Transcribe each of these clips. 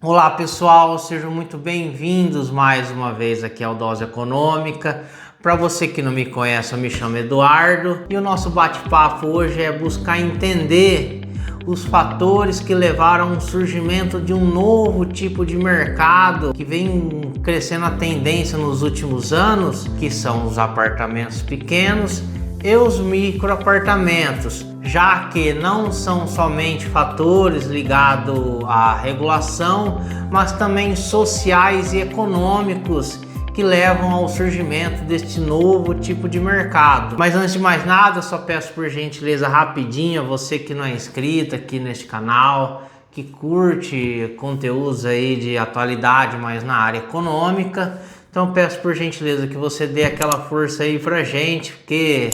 Olá pessoal, sejam muito bem-vindos mais uma vez aqui ao Dose Econômica. Para você que não me conhece, eu me chamo Eduardo e o nosso bate-papo hoje é buscar entender os fatores que levaram ao surgimento de um novo tipo de mercado que vem crescendo a tendência nos últimos anos, que são os apartamentos pequenos e os microapartamentos, já que não são somente fatores ligados à regulação, mas também sociais e econômicos que levam ao surgimento deste novo tipo de mercado. Mas antes de mais nada, eu só peço por gentileza rapidinho a você que não é inscrito aqui neste canal, que curte conteúdos aí de atualidade, mas na área econômica. Então peço por gentileza que você dê aquela força aí pra gente, porque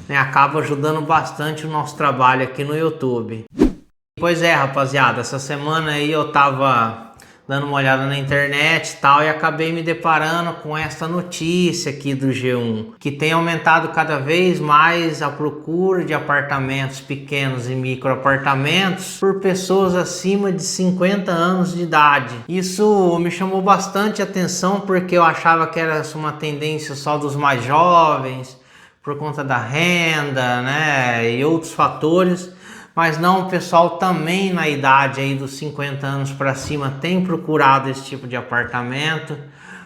acaba ajudando bastante o nosso trabalho aqui no YouTube. Pois é, rapaziada, essa semana aí eu tava dando uma olhada na internet e tal, e acabei me deparando com essa notícia aqui do G1, que tem aumentado cada vez mais a procura de apartamentos pequenos e microapartamentos por pessoas acima de 50 anos de idade. Isso me chamou bastante atenção porque eu achava que era uma tendência só dos mais jovens, por conta da renda, e outros fatores. Mas não, o pessoal também na idade aí dos 50 anos para cima tem procurado esse tipo de apartamento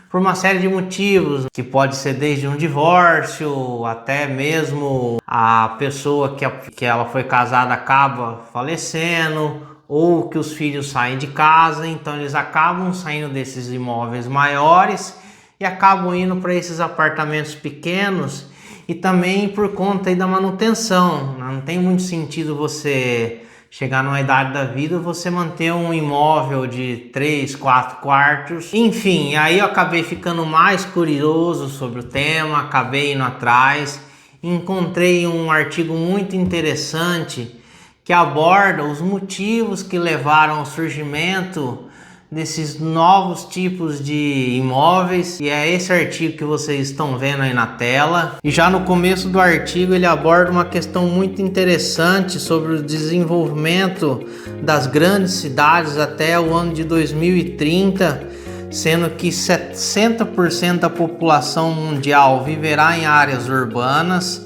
por uma série de motivos, que pode ser desde um divórcio, até mesmo a pessoa que ela foi casada acaba falecendo, ou que os filhos saem de casa, então eles acabam saindo desses imóveis maiores e acabam indo para esses apartamentos pequenos. E também por conta aí da manutenção, não tem muito sentido você chegar numa idade da vida você manter um imóvel de 3, 4 quartos. Enfim, aí eu acabei ficando mais curioso sobre o tema, acabei indo atrás, encontrei um artigo muito interessante que aborda os motivos que levaram ao surgimento desses novos tipos de imóveis, e é esse artigo que vocês estão vendo aí na tela. E já no começo do artigo ele aborda uma questão muito interessante sobre o desenvolvimento das grandes cidades até o ano de 2030, sendo que 60% da população mundial viverá em áreas urbanas,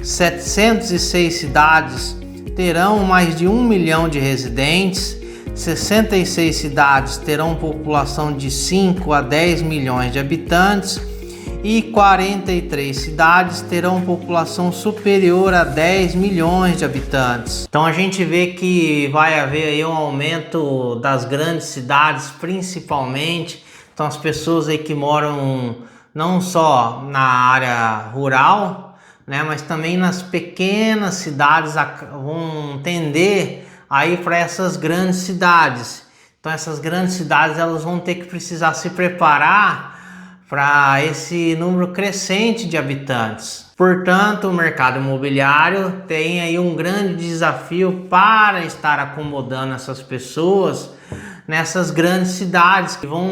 706 cidades terão mais de 1 milhão de residentes, 66 cidades terão população de 5 a 10 milhões de habitantes e 43 cidades terão população superior a 10 milhões de habitantes. Então a gente vê que vai haver aí um aumento das grandes cidades, principalmente. Então as pessoas aí que moram não só na área rural, mas também nas pequenas cidades vão tender aí para essas grandes cidades. Então essas grandes cidades elas vão ter que precisar se preparar para esse número crescente de habitantes. Portanto, o mercado imobiliário tem aí um grande desafio para estar acomodando essas pessoas nessas grandes cidades que vão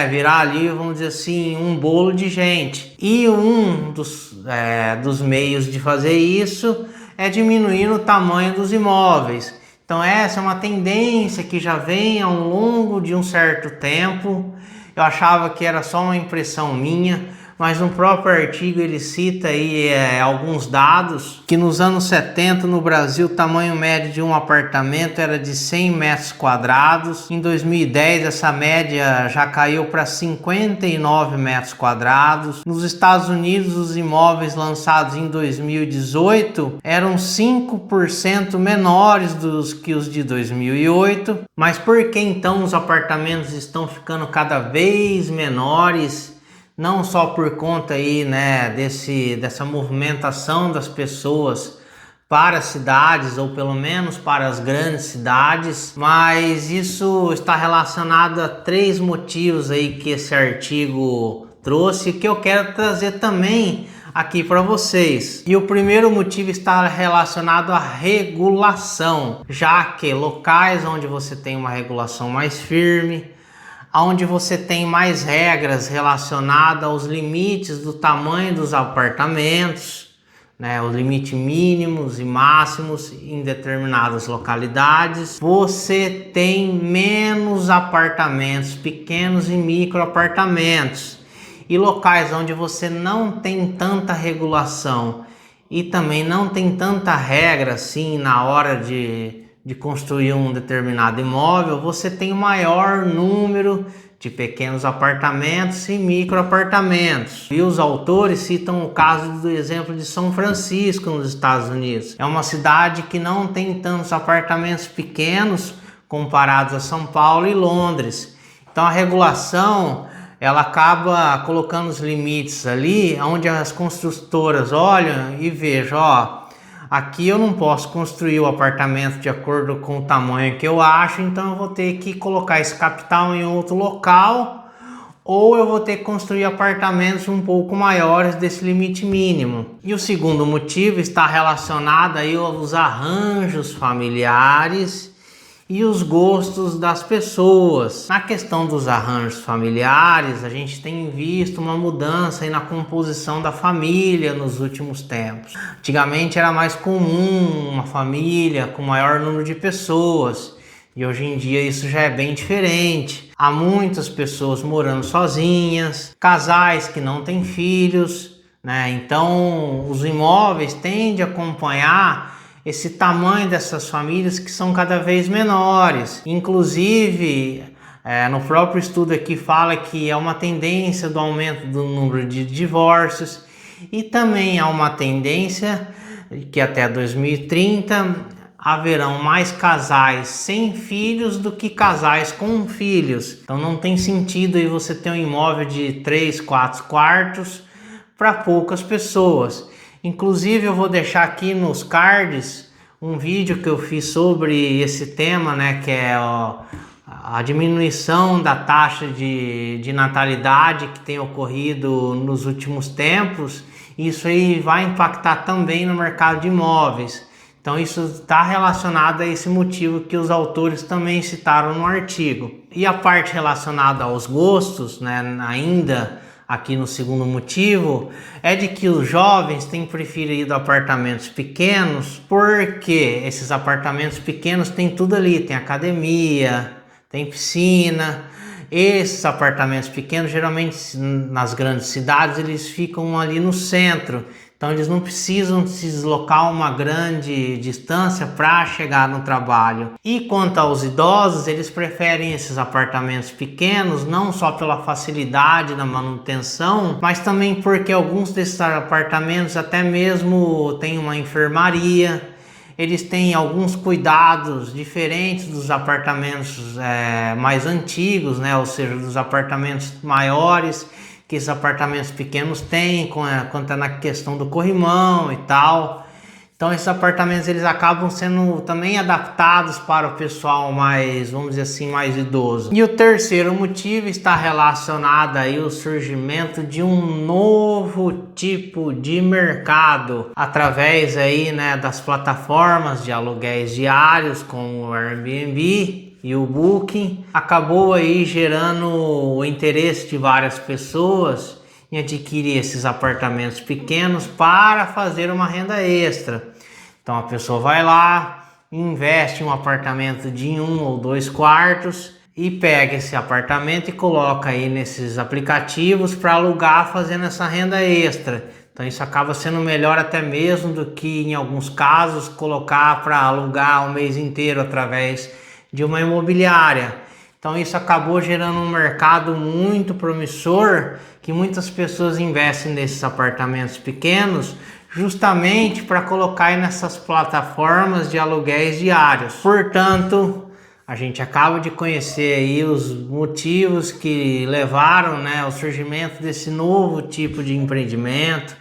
virar ali, vamos dizer assim, um bolo de gente. E um dos meios de fazer isso é diminuir o tamanho dos imóveis. Então essa é uma tendência que já vem ao longo de um certo tempo. Eu achava que era só uma impressão minha, mas no próprio artigo ele cita aí alguns dados que nos anos 70 no Brasil o tamanho médio de um apartamento era de 100 metros quadrados. Em 2010 essa média já caiu para 59 metros quadrados. Nos Estados Unidos os imóveis lançados em 2018 eram 5% menores dos que os de 2008. Mas por que então os apartamentos estão ficando cada vez menores? Não só por conta aí, dessa movimentação das pessoas para as cidades, ou pelo menos para as grandes cidades, mas isso está relacionado a 3 motivos aí que esse artigo trouxe, que eu quero trazer também aqui para vocês. E o primeiro motivo está relacionado à regulação, já que locais onde você tem uma regulação mais firme, onde você tem mais regras relacionadas aos limites do tamanho dos apartamentos, né, os limites mínimos e máximos em determinadas localidades, você tem menos apartamentos pequenos e micro apartamentos e locais onde você não tem tanta regulação e também não tem tanta regra assim na hora de construir um determinado imóvel. Você tem o maior número de pequenos apartamentos e micro apartamentos. E os autores citam o caso do exemplo de São Francisco, nos Estados Unidos. É uma cidade que não tem tantos apartamentos pequenos comparados a São Paulo e Londres. Então a regulação, ela acaba colocando os limites ali, onde as construtoras olham e vejam, ó, aqui eu não posso construir o apartamento de acordo com o tamanho que eu acho, então eu vou ter que colocar esse capital em outro local, ou eu vou ter que construir apartamentos um pouco maiores desse limite mínimo. E o segundo motivo está relacionado aí aos arranjos familiares e os gostos das pessoas. Na questão dos arranjos familiares, a gente tem visto uma mudança aí na composição da família nos últimos tempos. Antigamente era mais comum uma família com maior número de pessoas, e hoje em dia isso já é bem diferente. Há muitas pessoas morando sozinhas, casais que não têm filhos, né? Então os imóveis tendem a acompanhar esse tamanho dessas famílias que são cada vez menores. Inclusive, no próprio estudo aqui fala que há uma tendência do aumento do número de divórcios e também há uma tendência que até 2030 haverão mais casais sem filhos do que casais com filhos. Então não tem sentido aí você ter um imóvel de 3, 4 quartos para poucas pessoas. Inclusive eu vou deixar aqui nos cards um vídeo que eu fiz sobre esse tema, né, que é a diminuição da taxa de natalidade que tem ocorrido nos últimos tempos. Isso aí vai impactar também no mercado de imóveis. Então isso está relacionado a esse motivo que os autores também citaram no artigo. E a parte relacionada aos gostos, né, ainda aqui no segundo motivo, é de que os jovens têm preferido apartamentos pequenos, porque esses apartamentos pequenos têm tudo ali, tem academia, tem piscina. Esses apartamentos pequenos, geralmente nas grandes cidades, eles ficam ali no centro, então eles não precisam se deslocar uma grande distância para chegar no trabalho. E quanto aos idosos, eles preferem esses apartamentos pequenos, não só pela facilidade da manutenção, mas também porque alguns desses apartamentos até mesmo têm uma enfermaria. Eles têm alguns cuidados diferentes dos apartamentos mais antigos, né? Ou seja, dos apartamentos maiores que esses apartamentos pequenos têm, quanto na questão do corrimão e tal. Então esses apartamentos eles acabam sendo também adaptados para o pessoal mais, vamos dizer assim, mais idoso. E o terceiro motivo está relacionado aí ao surgimento de um novo tipo de mercado através aí, né, das plataformas de aluguéis diários como o Airbnb e o Booking. Acabou aí gerando o interesse de várias pessoas em adquirir esses apartamentos pequenos para fazer uma renda extra. Então a pessoa vai lá, investe em um apartamento de 1 ou 2 quartos e pega esse apartamento e coloca aí nesses aplicativos para alugar, fazendo essa renda extra. Então isso acaba sendo melhor até mesmo do que em alguns casos colocar para alugar o mês inteiro através de uma imobiliária. Então isso acabou gerando um mercado muito promissor, que muitas pessoas investem nesses apartamentos pequenos justamente para colocar aí nessas plataformas de aluguéis diários. Portanto, a gente acaba de conhecer aí os motivos que levaram, né, ao surgimento desse novo tipo de empreendimento,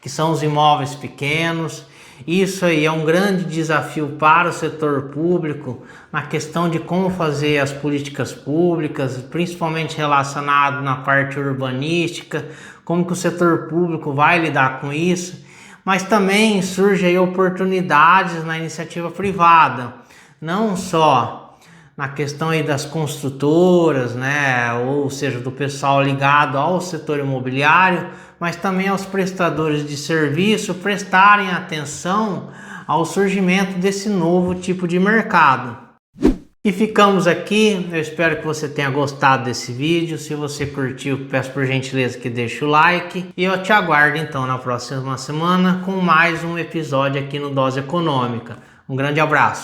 que são os imóveis pequenos. Isso aí é um grande desafio para o setor público na questão de como fazer as políticas públicas, principalmente relacionado na parte urbanística, como que o setor público vai lidar com isso, mas também surgem aí oportunidades na iniciativa privada, não só na questão aí das construtoras, né, ou seja, do pessoal ligado ao setor imobiliário, mas também aos prestadores de serviço prestarem atenção ao surgimento desse novo tipo de mercado. E ficamos aqui, eu espero que você tenha gostado desse vídeo. Se você curtiu, peço por gentileza que deixe o like. E eu te aguardo então na próxima semana com mais um episódio aqui no Dose Econômica. Um grande abraço.